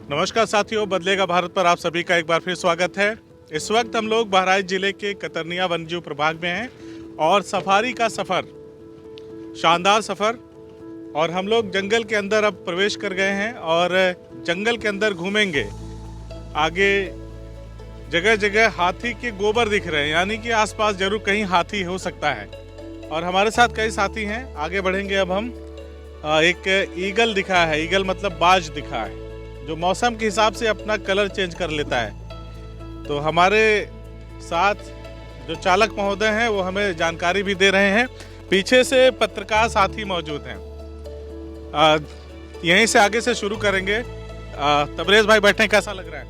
नमस्कार साथियों, बदलेगा भारत पर आप सभी का एक बार फिर स्वागत है। इस वक्त हम लोग बहराइच जिले के कतरनिया वन्यजीव प्रभाग में हैं और सफारी का सफ़र, शानदार सफ़र। और हम लोग जंगल के अंदर अब प्रवेश कर गए हैं और जंगल के अंदर घूमेंगे। आगे जगह जगह हाथी के गोबर दिख रहे हैं, यानी कि आसपास जरूर कहीं हाथी हो सकता है। और हमारे साथ कई साथी हैं। आगे बढ़ेंगे अब हम। एक ईगल दिखा है, ईगल मतलब बाज दिखा है, जो मौसम के हिसाब से अपना कलर चेंज कर लेता है। तो हमारे साथ जो चालक महोदय हैं वो हमें जानकारी भी दे रहे हैं। पीछे से पत्रकार साथी मौजूद हैं। यहीं से आगे से शुरू करेंगे। तबरेज भाई बैठे, कैसा लग रहा है?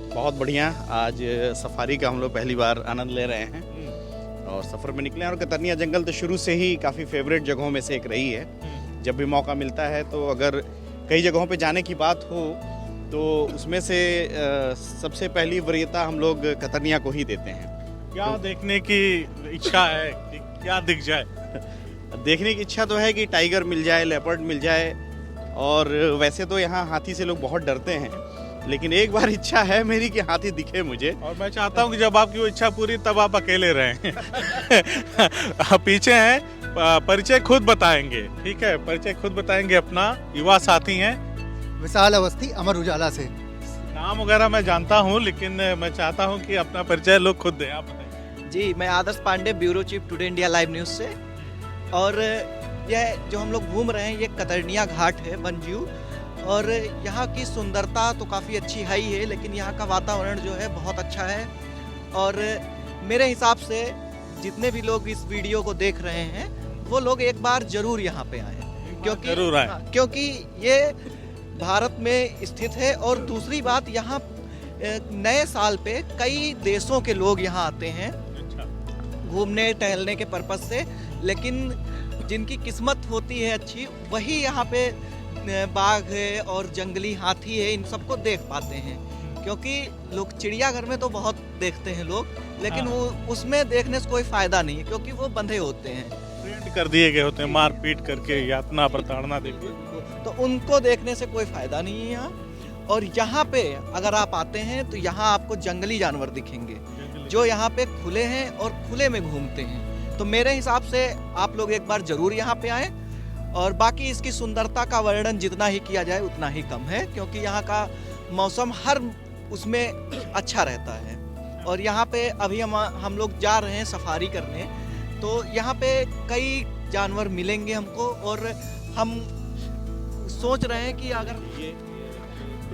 बहुत बढ़िया। आज सफारी का हम लोग पहली बार आनंद ले रहे हैं और सफ़र में निकले हैं। और कतरनिया जंगल तो शुरू से ही काफ़ी फेवरेट जगहों में से एक रही है। जब भी मौका मिलता है तो अगर कई जगहों पे जाने की बात हो तो उसमें से सबसे पहली वरीयता हम लोग कतरनिया को ही देते हैं। क्या देखने की इच्छा है कि क्या दिख जाए? देखने की इच्छा तो है कि टाइगर मिल जाए, लेपर्ड मिल जाए। और वैसे तो यहाँ हाथी से लोग बहुत डरते हैं, लेकिन एक बार इच्छा है मेरी कि हाथी दिखे मुझे। और मैं चाहता हूँ कि जब आपकी वो इच्छा पूरी तब आप अकेले रहें। पीछे हैं, परिचय खुद बताएंगे। ठीक है, परिचय खुद बताएंगे। अपना युवा साथी हैं विशाल अवस्थी, अमर उजाला से। नाम वगैरह मैं जानता हूँ, लेकिन मैं चाहता हूँ कि अपना परिचय लोग खुद दें। आप बताइए। जी, मैं Adarsh Pandey, bureau chief Today India Live News से। और यह जो हम लोग घूम रहे हैं ये कतरनिया घाट है, वन्यजीव। और यहाँ की सुंदरता तो काफ़ी अच्छी है ही है, लेकिन यहाँ का वातावरण जो है बहुत अच्छा है। और मेरे हिसाब से जितने भी लोग इस वीडियो को देख रहे हैं वो लोग एक बार जरूर यहाँ पे आए, क्योंकि जरूर आए। क्योंकि ये भारत में स्थित है। और दूसरी बात, यहाँ नए साल पे कई देशों के लोग यहाँ आते हैं घूमने टहलने के पर्पज से। लेकिन जिनकी किस्मत होती है अच्छी, वही यहाँ पे बाघ है और जंगली हाथी है, इन सबको देख पाते हैं। क्योंकि लोग चिड़ियाघर में तो बहुत देखते हैं लोग, लेकिन वो उसमें देखने से कोई फायदा नहीं है, क्योंकि वो बंधे होते हैं, ट्रेंड कर दिए गए होते हैं, मार पीट करके, यातना प्रताड़ना देके। तो उनको देखने से कोई फायदा नहीं है यहाँ। और यहाँ पे अगर आप आते हैं तो यहाँ आपको जंगली जानवर दिखेंगे जो यहाँ पे खुले हैं और खुले में घूमते हैं। तो मेरे हिसाब से आप लोग एक बार जरूर यहाँ पे आए। और बाकी इसकी सुंदरता का वर्णन जितना ही किया जाए उतना ही कम है, क्योंकि यहाँ का मौसम हर उसमें अच्छा रहता है। और यहाँ पे अभी हम लोग जा रहे हैं सफारी करने, तो यहाँ पे कई जानवर मिलेंगे हमको। और हम सोच रहे हैं कि अगर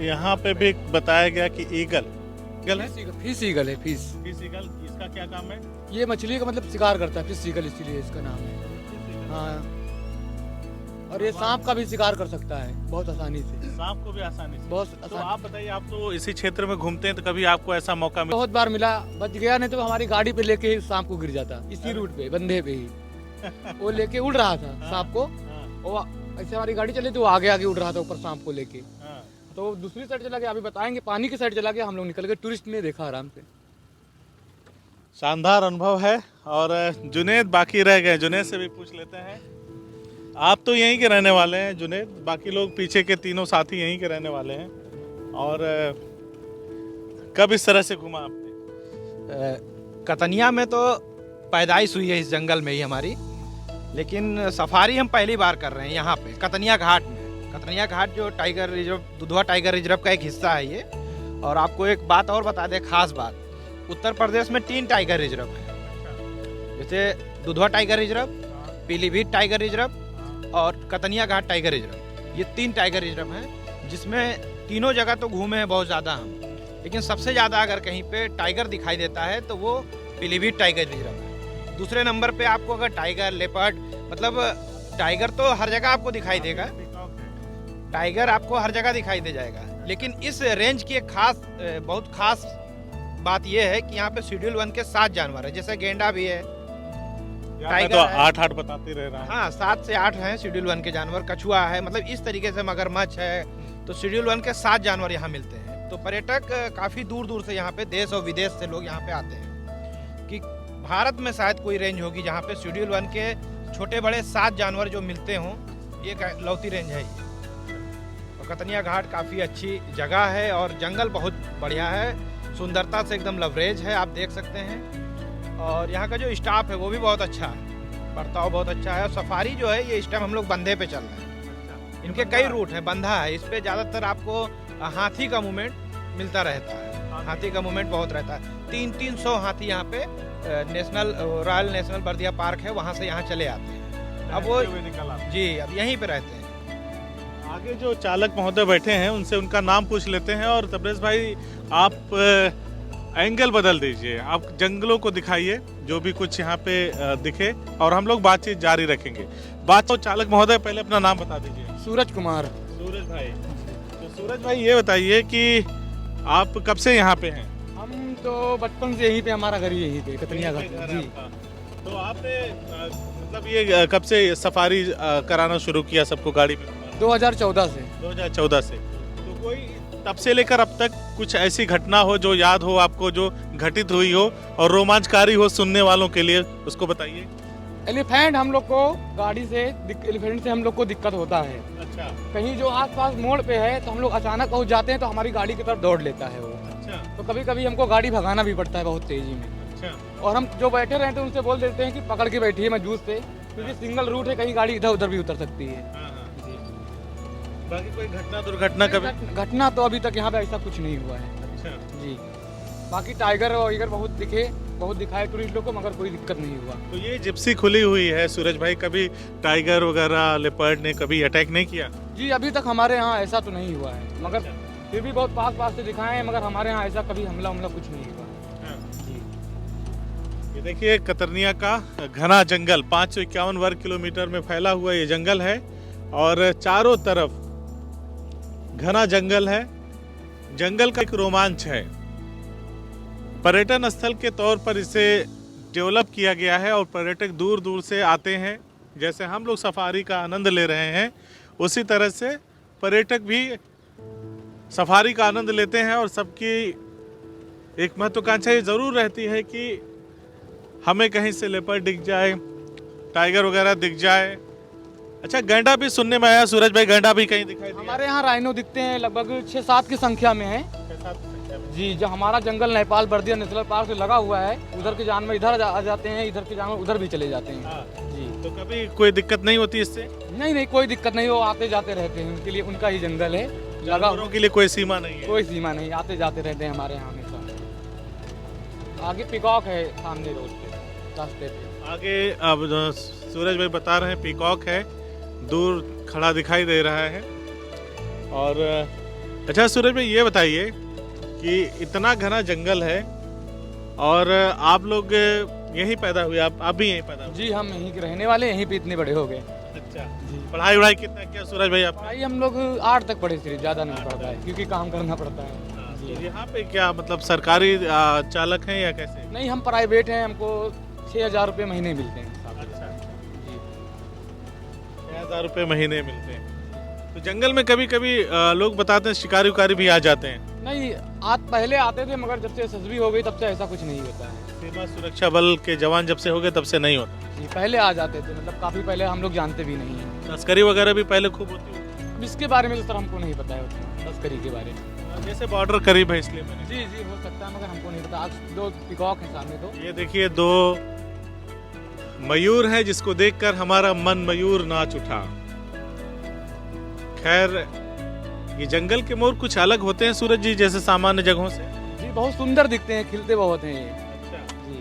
यहाँ पे भी बताया गया कि ईगल है, फिश ईगल है, फिश। फिश ईगल, इसका क्या काम है? ये मछली का मतलब शिकार करता है, फिश ईगल इसीलिए इसका नाम है। हाँ, और ये सांप का भी शिकार कर सकता है बहुत आसानी से। सांप को भी आसानी से? बहुत तो आसानी। आप बताइए, आप तो इसी क्षेत्र में घूमते हैं, तो कभी आपको ऐसा मौका मिला? बहुत बार मिला, बच गया। नहीं तो हमारी गाड़ी पे लेके ही सांप को गिर जाता, इसी रूट पे, बंधे पे ही। वो लेके उड़ रहा था सांप को। वो ऐसे हमारी गाड़ी चली तो आगे आगे उड़ रहा था ऊपर सांप को लेके। तो दूसरी साइड चला गया, अभी बताएंगे, पानी की साइड चला गया। हम लोग निकल गए, टूरिस्ट ने देखा आराम से। शानदार अनुभव है। और जुनेद बाकी रह गए, जुनेद से भी पूछ लेते हैं। आप तो यहीं के रहने वाले हैं जुनेद, बाकी लोग पीछे के तीनों साथी यहीं के रहने वाले हैं। और कब इस तरह से घूमा आपने? कतनिया में तो पैदाइश हुई है इस जंगल में ही हमारी, लेकिन सफारी हम पहली बार कर रहे हैं यहाँ पे कतनिया घाट में। कतनिया घाट जो tiger reserve, Dudhwa tiger reserve का एक हिस्सा है ये। और आपको एक बात और बता दें, खास बात, उत्तर प्रदेश में 3 टाइगर रिजर्व हैं, जैसे Dudhwa tiger reserve, Pilibhit tiger reserve और कतनिया घाट टाइगर रिजर्व। ये 3 टाइगर रिजर्व हैं, जिसमें तीनों जगह तो घूमे हैं बहुत ज़्यादा हम, लेकिन सबसे ज़्यादा अगर कहीं पे टाइगर दिखाई देता है तो वो पीलीभीत टाइगर रिजर्व है। दूसरे नंबर पे आपको अगर टाइगर, लेपर्ड, मतलब टाइगर तो हर जगह आपको दिखाई देगा, टाइगर आपको हर जगह दिखाई दे जाएगा। लेकिन इस रेंज की एक बहुत खास बात यह है कि यहाँ पे शेड्यूल 1 के 7 जानवर है, जैसे गेंडा भी है, टाइगर तो 8 बताते रह रहा है। हाँ, 7 से 8 हैं शेड्यूल 1 के जानवर। कछुआ है, मतलब इस तरीके से मगरमच्छ है। तो शेड्यूल 1 के 7 जानवर यहाँ मिलते हैं। तो पर्यटक काफ़ी दूर दूर से यहाँ पे, देश और विदेश से लोग यहाँ पे आते हैं। कि भारत में शायद कोई रेंज होगी जहाँ पे शेड्यूल 1 के छोटे बड़े 7 जानवर जो मिलते हों, ये लौती रेंज है ये। कतनिया घाट काफ़ी अच्छी जगह है और जंगल बहुत बढ़िया है, सुंदरता से एकदम लवरेज है, आप देख सकते हैं। और यहाँ का जो स्टाफ है वो भी बहुत अच्छा है, बर्ताव बहुत अच्छा है। और सफारी जो है ये इस टाइम हम लोग बंधे पे चल रहे हैं, इनके कई रूट हैं, बंधा है, इस पे ज़्यादातर आपको हाथी का मूवमेंट मिलता रहता है, हाथी का मूवमेंट बहुत रहता है। 300 हाथी यहाँ पे national royal national Bardiya park है, वहाँ से यहाँ चले आते हैं। अब वो जी अब यहीं पे रहते हैं। आगे जो चालक महोदय बैठे हैं उनसे उनका नाम पूछ लेते हैं। और तबरेज भाई, आप एंगल बदल दीजिए, आप जंगलों को दिखाइए जो भी कुछ यहाँ पे दिखे, और हम लोग बातचीत जारी रखेंगे। चालक महोदय पहले अपना नाम बता दीजिए। सूरज कुमार। सूरज भाई, तो सूरज भाई ये बताइए कि आप कब से यहाँ पे हैं? हम तो बचपन से यहीं पे, हमारा घर ही यहीं पे कतनिया घर है घाट जी। आपका। तो आपने मतलब ये कब से सफारी कराना शुरू किया सबको गाड़ी में? 2014 से। 2014 से। तो कोई तब से लेकर अब तक कुछ ऐसी घटना हो जो याद हो आपको, जो घटित हुई हो और रोमांचकारी हो सुनने वालों के लिए, उसको बताइए। एलिफेंट हम लोग को गाड़ी से, एलिफेंट से हम लोग को दिक्कत होता है। अच्छा कहीं जो आसपास मोड़ पे है तो हम लोग अचानक पहुंच जाते हैं तो हमारी गाड़ी की तरफ दौड़ लेता है वो। अच्छा तो कभी कभी हमको गाड़ी भगाना भी पड़ता है बहुत तेजी में। अच्छा। और हम जो बैठे रहते हैं उनसे बोल देते हैं कि पकड़ के बैठिए मजबूत से, क्योंकि सिंगल रूट है, कहीं गाड़ी इधर उधर भी उतर सकती है। हाँ, हाँ। बाकी कोई घटना दुर्घटना कभी? घटना तो अभी तक यहाँ पे ऐसा कुछ नहीं हुआ है अच्छा जी। बाकी टाइगर वगैरह बहुत दिखाए टूरिस्ट लोग को, मगर कोई दिक्कत नहीं हुआ। तो ये जिप्सी खुली हुई है सूरज भाई, कभी टाइगर वगैरह लेपर्ड ने कभी अटैक नहीं किया? जी अभी तक हमारे यहाँ ऐसा तो नहीं हुआ है, मगर फिर भी बहुत पास से दिखाए हैं, मगर हमारे यहाँ ऐसा कभी हमला कुछ नहीं हुआ जी। ये देखिए कतरनिया का घना जंगल, 551 वर्ग किलोमीटर में फैला हुआ ये जंगल है, और चारों तरफ घना जंगल है। जंगल का एक रोमांच है, पर्यटन स्थल के तौर पर इसे डेवलप किया गया है और पर्यटक दूर दूर से आते हैं। जैसे हम लोग सफारी का आनंद ले रहे हैं, उसी तरह से पर्यटक भी सफारी का आनंद लेते हैं। और सबकी एक महत्वाकांक्षा ये ज़रूर रहती है कि हमें कहीं से लेपर्ड दिख जाए, टाइगर वगैरह दिख जाए। अच्छा, गैंडा भी सुनने में आया सूरज भाई, गैंडा भी कहीं दिखाई दिया? हमारे यहाँ राइनो दिखते हैं, लगभग 6-7 की संख्या में है जी। जो हमारा जंगल नेपाल बर्दिया नेशनल पार्क से लगा हुआ है, उधर के जानवर इधर आ जाते हैं, इधर के जानवर उधर भी चले जाते हैं। हाँ। जी। तो कभी कोई दिक्कत नहीं होती इससे? नहीं कोई दिक्कत नहीं, वो आते जाते रहते हैं, उनके लिए उनका ही जंगल है, लगा जानवरों के लिए कोई सीमा नहीं है? कोई सीमा नहीं, आते जाते रहते हैं हमारे यहाँ हमेशा। आगे पिकॉक है सामने रोड पे, रास्ते पे आगे। अब सूरज भाई बता रहे हैं पीकॉक है, दूर खड़ा दिखाई दे रहा है। और अच्छा सूरज भाई ये बताइए कि इतना घना जंगल है और आप लोग यहीं पैदा हुए, आप भी यहीं पैदा हुए? जी, हम यहीं के रहने वाले, यहीं पे इतने बड़े हो गए। अच्छा जी। पढ़ाई वढ़ाई कितना किया सूरज भाई आप? भाई हम लोग 8 तक पढ़े, सिर्फ ज़्यादा नहीं पढ़ता है क्योंकि काम करना पड़ता है। तो यहाँ पे क्या मतलब सरकारी चालक हैं या कैसे? नहीं, हम प्राइवेट हैं, हमको 6,000 रुपये महीने मिलते हैं। अच्छा, जी। 6,000 रुपये महीने मिलते हैं। तो जंगल में कभी कभी लोग बताते हैं शिकारी उकारी भी आ जाते हैं? नहीं, पहले आते थे, मगर जब से एसएसबी हो गई तब से ऐसा कुछ नहीं होता है। सीमा सुरक्षा बल के जवान जब से हो गए तब से नहीं होता? जी, पहले आ जाते थे, मतलब काफ़ी पहले, हम लोग जानते भी नहीं हैं। तस्करी वगैरह भी पहले खूब होती है? अब इसके बारे में तो सर हमको नहीं पता है उतना, तस्करी के बारे में। जैसे बॉर्डर करीब है इसलिए मैंने। जी हो सकता है, मगर हमको नहीं पता। आज 2 पिकॉक हैं सामने। तो ये देखिए 2 मयूर हैं जिसको देखकर हमारा मन मयूर नाच उठा। खैर, ये जंगल के मोर कुछ अलग होते हैं सूरज जी, जैसे सामान्य जगहों से? जी, बहुत सुंदर दिखते हैं, खिलते बहुत हैं ये। अच्छा जी,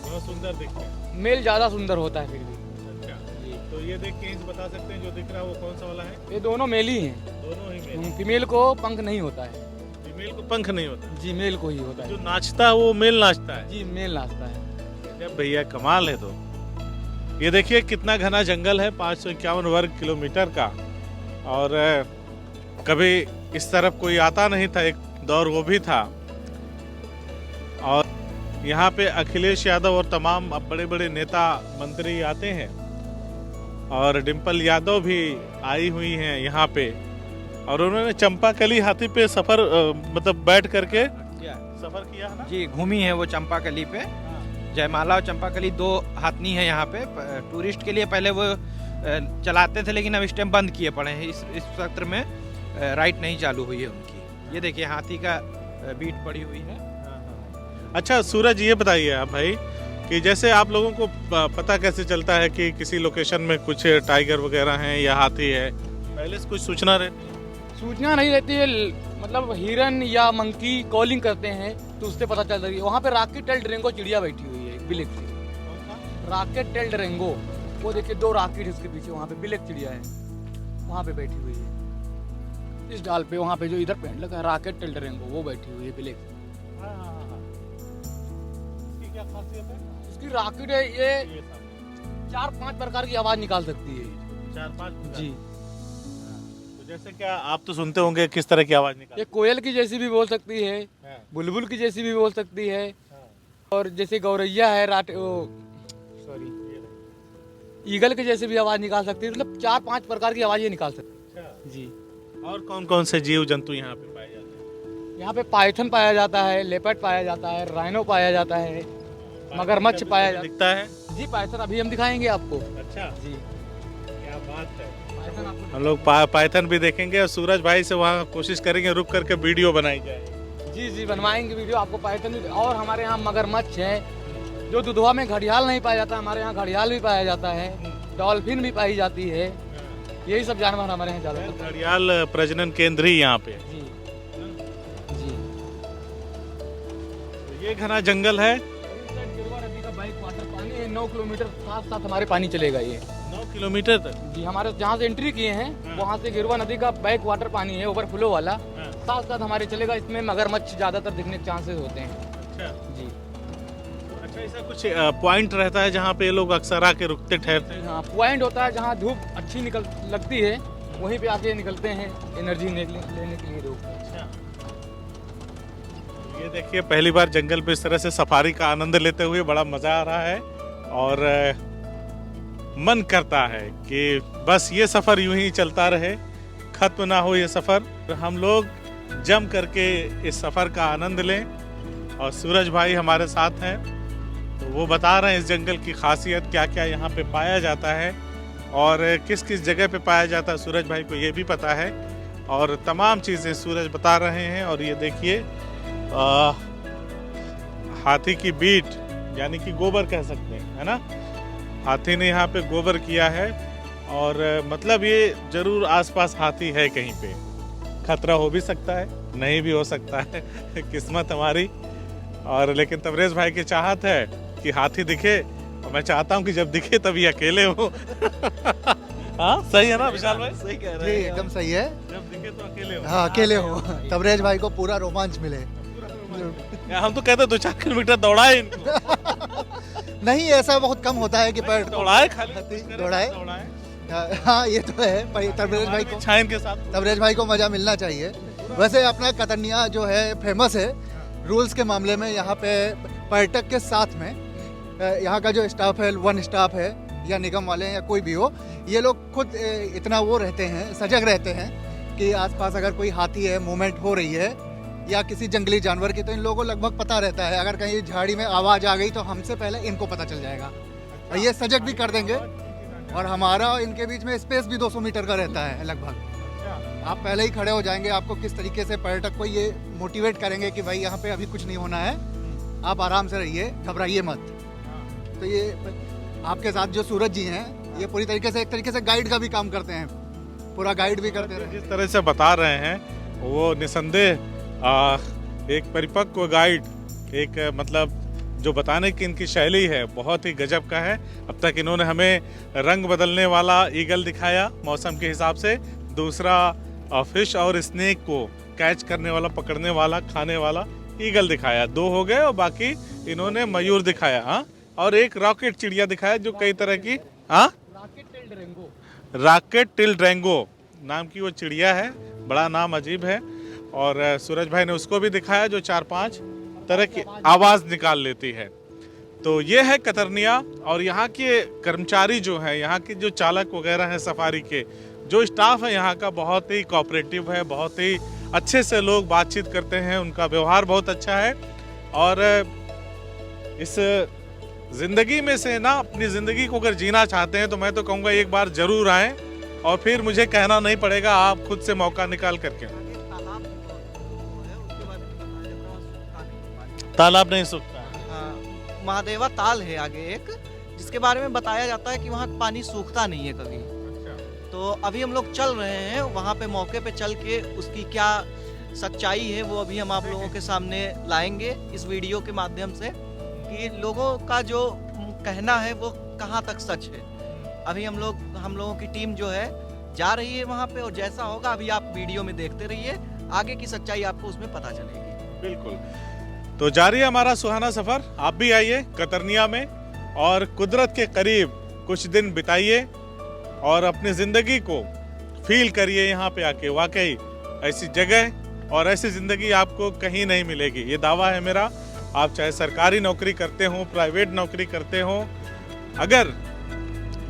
बहुत सुंदर दिखते हैं। मेल ज़्यादा सुंदर होता है फिर भी। अच्छा जी, तो ये देख के ही बता सकते हैं जो दिख रहा है वो कौन सा वाला है? ये दोनों मेल ही हैं। दोनों ही मेल। फीमेल को पंख नहीं होता है। फीमेल को पंख नहीं होता? जी, मेल को ही होता जो है। नाचता है वो मेल नाचता है? जी, मेल नाचता है। जब भैया कमाल है। तो ये देखिए कितना घना जंगल है, 551 वर्ग किलोमीटर का। और कभी इस तरफ कोई आता नहीं था, एक दौर वो भी था। और यहाँ पे अखिलेश यादव और तमाम अब बड़े बड़े नेता मंत्री आते हैं, और डिम्पल यादव भी आई हुई हैं यहाँ पे, और उन्होंने चंपाकली हाथी पे सफर मतलब बैठ करके सफर किया है ना? जी, घूमी है वो चंपाकली पे। जयमाला और चंपाकली 2 हाथनी है यहाँ पे। टूरिस्ट के लिए पहले वो चलाते थे, लेकिन अब इस टाइम बंद किए पड़े हैं इस सत्र में। राइट नहीं चालू हुई है उनकी। ये देखिए हाथी का बीट पड़ी हुई है। अच्छा सूरज, ये बताइए आप भाई कि जैसे आप लोगों को पता कैसे चलता है कि किसी लोकेशन में कुछ टाइगर वगैरह हैं या हाथी है? पहले से कुछ सूचना रहती है? सूचना नहीं रहती है, मतलब हिरन या मंकी कॉलिंग करते हैं तो उससे पता चल रही है। वहाँ पे रॉकेट टेल्ड रेंगो चिड़िया बैठी हुई है, ब्लैक सी। रॉकेट टेल्ड रेंगो, वो देखिए 2 रॉकेट है उसके पीछे, वहाँ पे ब्लैक चिड़िया है, वहाँ पे बैठी हुई है इस डाल पे। वहाँ पे जो इधर पेड़ लगा है रॉकेट टेल्ड रेंगो, वो बैठी हुई है ब्लैक। इसकी क्या खासियत है? इसकी रॉकेट है, ये 4-5 प्रकार की आवाज निकाल सकती है। 4-5 जी, तो जैसे क्या आप तो सुनते होंगे किस तरह की आवाज निकाल? ये कोयल की जैसी भी बोल सकती है, बुलबुल की जैसी भी बोल सकती है, और जैसे गौरैया है सॉरी ईगल के जैसे भी आवाज निकाल सकती है। मतलब 4-5 प्रकार की आवाज ये निकाल सकती है। जी। और कौन कौन से जीव जंतु यहाँ पे पाए जाते हैं? यहाँ पे पाइथन पाया जाता है, लेपर्ड पाया जाता है, राइनो पाया जाता है, मगरमच्छ पाया जाता दिखता है। है। जी पाइथन अभी हम दिखाएंगे आपको। अच्छा, जी क्या बात है। पाइथन आपको हम लोग पाइथन भी देखेंगे और सूरज भाई से वहाँ कोशिश करेंगे रुक करके वीडियो बनाई जाए। जी बनवाएंगे वीडियो आपको पाइथन भी। और हमारे यहाँ मगरमच्छ है, जो दुधवा में घड़ियाल नहीं पाया जाता, हमारे यहाँ घड़ियाल भी पाया जाता है, डॉल्फिन भी पाई जाती है। यही सब जानवर हमारे यहाँ ज्यादा। घड़ियाल प्रजनन केंद्र ही यहाँ पे। जी जी। तो ये घना जंगल है। गिरवा नदी का बैक वाटर पानी है, 9 किलोमीटर साथ हमारे पानी चलेगा ये। 9 किलोमीटर तक? जी, हमारे जहाँ से एंट्री किए हैं वहाँ से गिरवा नदी का बैक वाटर पानी है, ओवरफ्लो वाला, साथ हमारे चलेगा। इसमें मगरमच्छ ज्यादातर दिखने के चांसेस होते हैं। अच्छा जी। अच्छा, ऐसा कुछ पॉइंट रहता है जहाँ पे लोग अक्सर आके रुकते ठहरते हैं? हाँ, पॉइंट होता है जहाँ धूप अच्छी लगती है, वहीं पे आके निकलते हैं एनर्जी लेने के लिए लोग। अच्छा, ये देखिए पहली बार जंगल पे इस तरह से सफारी का आनंद लेते हुए बड़ा मजा आ रहा है और मन करता है कि बस ये सफर यूं ही चलता रहे, खत्म ना हो ये सफर। हम लोग जम करके इस सफर का आनंद लें और सूरज भाई हमारे साथ हैं, तो वो बता रहे हैं इस जंगल की खासियत, क्या क्या यहाँ पे पाया जाता है और किस किस जगह पे पाया जाता है। सूरज भाई को ये भी पता है और तमाम चीज़ें सूरज बता रहे हैं। और ये देखिए हाथी की बीट, यानी कि गोबर कह सकते हैं, है ना। हाथी ने यहाँ पे गोबर किया है और मतलब ये जरूर आसपास हाथी है कहीं पे। खतरा हो भी सकता है, नहीं भी हो सकता है किस्मत हमारी। और लेकिन तबरेज भाई की चाहत है कि हाथी दिखे, और मैं चाहता हूँ कि जब दिखे तभी अकेले हो। हाँ सही है ना विशाल भाई? सही कह जी एकदम सही है। जब दिखे तो अकेले हो। हाँ अकेले हो, तबरेज भाई को पूरा रोमांच मिले। हम तो कहते 2-4 किलोमीटर दौड़ाए इनको। नहीं ऐसा बहुत कम होता है कि पर दौड़ाए खाली दौड़ाए। हाँ ये तो है, पर तबरेज भाई को छाइन के साथ। तबरेज भाई को मजा मिलना चाहिए। वैसे अपना कतरनिया जो है फेमस है रूल्स के मामले में। यहाँ पे पर्यटक के साथ में यहाँ का जो स्टाफ है, 1 स्टाफ है या निगम वाले हैं या कोई भी हो, ये लोग खुद इतना वो रहते हैं, सजग रहते हैं कि आसपास अगर कोई हाथी है, मूवमेंट हो रही है या किसी जंगली जानवर की, तो इन लोगों को लगभग पता रहता है। अगर कहीं झाड़ी में आवाज़ आ गई तो हमसे पहले इनको पता चल जाएगा और ये सजग भी कर देंगे। और हमारा और इनके बीच में स्पेस भी 200 मीटर का रहता है लगभग। आप पहले ही खड़े हो जाएंगे, आपको किस तरीके से पर्यटक को ये मोटिवेट करेंगे कि भाई यहाँ पे अभी कुछ नहीं होना है, आप आराम से रहिए, घबराइए मत। तो ये आपके साथ जो सूरज जी हैं, ये पूरी तरीके से एक तरीके से गाइड का भी काम करते हैं, पूरा गाइड भी करते हैं। जिस तरह से बता रहे हैं वो निसंदेह एक परिपक्व गाइड, एक मतलब जो बताने की इनकी शैली है बहुत ही गजब का है। अब तक इन्होंने हमें रंग बदलने वाला ईगल दिखाया मौसम के हिसाब से, दूसरा फिश और स्नेक को कैच करने वाला, पकड़ने वाला, खाने वाला ईगल दिखाया, 2 हो गए। और बाकी इन्होंने मयूर दिखाया, हाँ, और एक रॉकेट चिड़िया दिखाया जो कई तरह की, हाँ, रॉकेट टिल्ड रेंगो नाम की वो चिड़िया है, बड़ा नाम अजीब है। और सूरज भाई ने उसको भी दिखाया जो 4-5 तरह की आवाज़ निकाल लेती है। तो ये है कतरनिया और यहाँ के कर्मचारी जो हैं, यहाँ के जो चालक वगैरह हैं सफारी के, जो स्टाफ है यहाँ का बहुत ही कोऑपरेटिव है, बहुत ही अच्छे से लोग बातचीत करते हैं, उनका व्यवहार बहुत अच्छा है। और इस ज़िंदगी में से ना अपनी ज़िंदगी को अगर जीना चाहते हैं तो मैं तो कहूँगा एक बार ज़रूर आएँ और फिर मुझे कहना नहीं पड़ेगा, आप खुद से मौका निकाल करके। तालाब नहीं सूखता। महादेवा ताल है आगे एक, जिसके बारे में बताया जाता है कि वहाँ पानी सूखता नहीं है कभी। तो अभी हम लोग चल रहे हैं वहाँ पे, मौके पे चल के उसकी क्या सच्चाई है वो अभी हम आप लोगों के सामने लाएंगे इस वीडियो के माध्यम से, कि लोगों का जो कहना है वो कहाँ तक सच है। अभी हम लोगों की टीम जो है जा रही है वहाँ पे, और जैसा होगा अभी आप वीडियो में देखते रहिए, आगे की सच्चाई आपको उसमें पता चलेगी। बिल्कुल। तो जारी है हमारा सुहाना सफर। आप भी आइए कतरनिया में और कुदरत के करीब कुछ दिन बिताइए और अपनी जिंदगी को फील करिए यहाँ पे आके। वाकई ऐसी जगह और ऐसी जिंदगी आपको कहीं नहीं मिलेगी, ये दावा है मेरा। आप चाहे सरकारी नौकरी करते हो, प्राइवेट नौकरी करते हो, अगर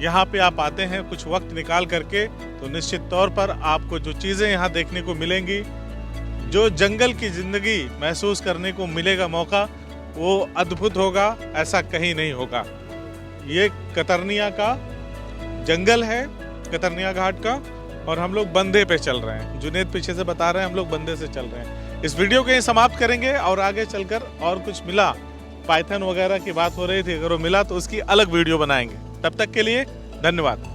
यहाँ पे आप आते हैं कुछ वक्त निकाल करके, तो निश्चित तौर पर आपको जो चीज़ें यहाँ देखने को मिलेंगी, जो जंगल की जिंदगी महसूस करने को मिलेगा मौका, वो अद्भुत होगा, ऐसा कहीं नहीं होगा। ये कतरनिया का जंगल है, कतरनिया घाट का, और हम लोग बंदे पे चल रहे हैं। जुनेद पीछे से बता रहे हैं हम लोग बंदे से चल रहे हैं। इस वीडियो को यहीं समाप्त करेंगे और आगे चलकर और कुछ मिला, पाइथन वगैरह की बात हो रही थी, अगर वो मिला तो उसकी अलग वीडियो बनाएंगे। तब तक के लिए धन्यवाद।